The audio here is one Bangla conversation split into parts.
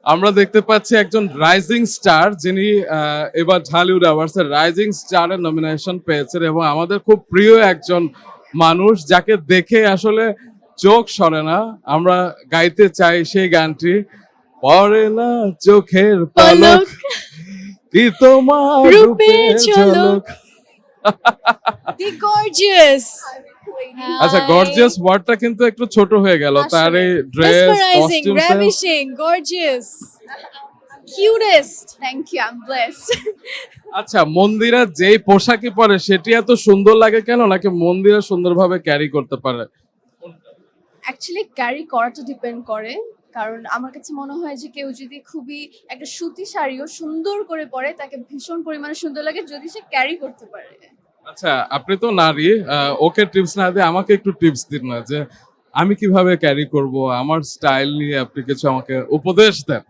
আমরা দেখতে পাচ্ছি একজন রাইজিং স্টার যিনি এবার ঢালিউড অ্যাওয়ার্ডস এর রাইজিং স্টারের নমিনেশন পেয়েছেন এবং আমাদের খুব প্রিয় একজন মানুষ যাকে দেখে আসলে চোখ সরে না। আমরা গাইতে চাই সেই গানটি, পড়ে না চোখের পলক কি তোমার রূপে ঝলক। দি গর্জিয়াস আচ্ছা, গর্জিয়াস ওয়ার্ডটা কিন্তু একটু ছোট হয়ে গেল। তার এই dress, mesmerising, costume, ravishing, gorgeous, cutest. Thank you, I am blessed. আচ্ছা, মন্দিরা যেই পোশাকই পরে সেটি এত সুন্দর লাগে কেন, নাকি মন্দিরা সুন্দরভাবে ক্যারি করতে পারে? অ্যাকচুয়ালি ক্যারি করাটা ডিপেন্ড করে, কারণ আমার কাছে মনে হয় যে কেউ যদি খুবই একটা সুতি শাড়িও সুন্দর করে পরে তাকে ভীষণ পরিমাণে সুন্দর লাগে যদি সে ক্যারি করতে পারে। আচ্ছা, আপনি তো নারী, ওকে টিপস না দিয়ে আমাকে একটু টিপস দিন না, যে আমি কিভাবে ক্যারি করব, আমার স্টাইল নিয়ে আপনি কিছু আমাকে উপদেশ দেন।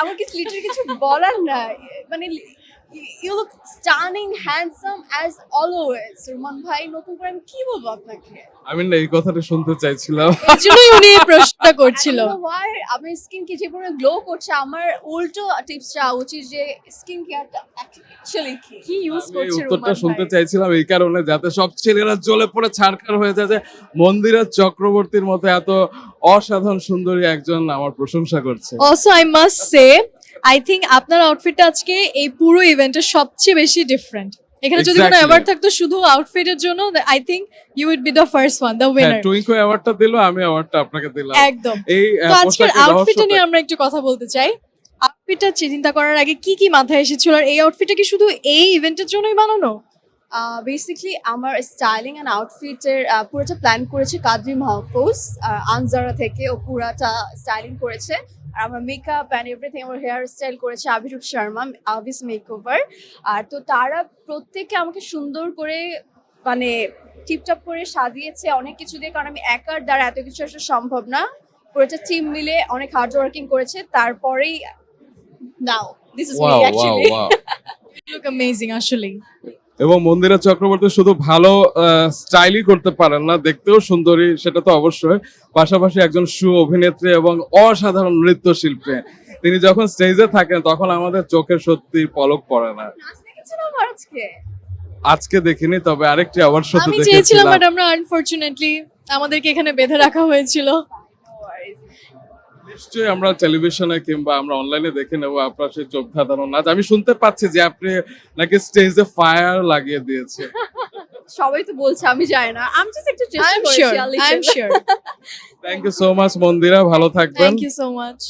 আমার কিছু লিটার কিছু বলার নাই, মানে you look stunning, handsome as always. Ruman ভাই, নতুন করে আমি কি বলবো আপনাকে? আমি না এই কথাটা শুনতে চাইছিলাম। এজন্যই উনি এই প্রশ্নটা করছিল। Why আমার স্কিন কি যে পুরো গ্লো করছে, আমার উল্টো টিপস চাওয়া উচিত যে স্কিন কেয়ারটা অ্যাকচুয়ালি কি ইউজ আমি এই করছে উত্তরটা রুমান শুনতে ভাই। চাইছিলাম এই কারণে, যাতে সব ছেলেরা জ্বলে পড়ে ছাড়খাড় হয়ে যায় যে মন্দিরা চক্রবর্তীর মতো এত অসাধারণ সুন্দরী একজন আমার প্রশংসা করছে। Also I must say, I think আপনার আউটফিটটা আজকে এই পুরো ইভেন্টের সবচেয়ে বেশি ডিফারেন্ট। এখানে যদি কোনো Exactly. অ্যাওয়ার্ড থাকতো শুধু আউটফিটের জন্য, I think you would be the first one, the হ্যাঁ, উইনার। টুইঙ্কো অ্যাওয়ার্ডটা দিল, আমি অ্যাওয়ার্ডটা আপনাকে দিলাম। একদম। এই তো আজকের পোশাকের আউটফিটটা নিয়ে রহস্যটা আমরা একটু কথা বলতে চাই। আউটফিটটা চিন্তা করার আগে কি কি মাথায় এসেছিল, আর এই আউটফিটটা কি শুধু এই ইভেন্টের জন্যই বানানো? বেসিক্যালি আমার স্টাইলিং অ্যান্ড আউটফিটের পুরোটা প্ল্যান করেছে কাদরি মাহফুজ আনজারা থেকে, ও পুরাটা স্টাইলিং করেছে। আর আমার মেকআপ অ্যান্ড এভরিথিং, আমার হেয়ার স্টাইল করেছে আভিরূপ শর্মা, আভিস মেকওভার। আর তো তারা প্রত্যেকে আমাকে সুন্দর করে মানে টিপটপ করে সাজিয়েছে অনেক কিছু দিয়ে, কারণ আমি একার দ্বারা এত কিছু আসলে সম্ভব না। পুরোটা টিম মিলে অনেক হার্ড ওয়ার্কিং করেছে, তারপরেই now this is me wow wow actually. Wow. Look amazing আসলেই। এবং মন্দিরা চক্রবর্তী শুধু ভালো স্টাইলই করতে পারেন না, দেখতেও সুন্দরী, সেটা তো অবশ্যই, পাশাপাশি একজন সু অভিনেত্রী এবং অসাধারণ নৃত্যশিল্পী। তিনি যখন স্টেজে থাকেন তখন আমাদের চোখে সত্যি পলক পড়ে না। নাচ দেখেছেন আমার আজকে? আজকে দেখিনি, তবে আরেকটি অ্যাওয়ার্ড শোতে আমি চেয়েছিলাম, দেখেছিলাম। বাট আমরা আনফরচুনেটলি আমাদেরকে এখানে বেঁধে রাখা হয়েছিল। নিশ্চয়ই আমরা টেলিভিশনে কিংবা আমরা অনলাইনে দেখে নেবো আপনার সেই চোখ ধাঁধানো নাচ। আমি শুনতে পাচ্ছি যে আপনি নাকি স্টেজে ফায়ার লাগিয়ে দিয়েছে। সবাই তো বলছে, আমি জানি না, আমি জাস্ট একটু চেষ্টা I'm করেছি। sure. I'm sure. Thank you so much Mandira, ভালো থাকবেন। Thank you so much.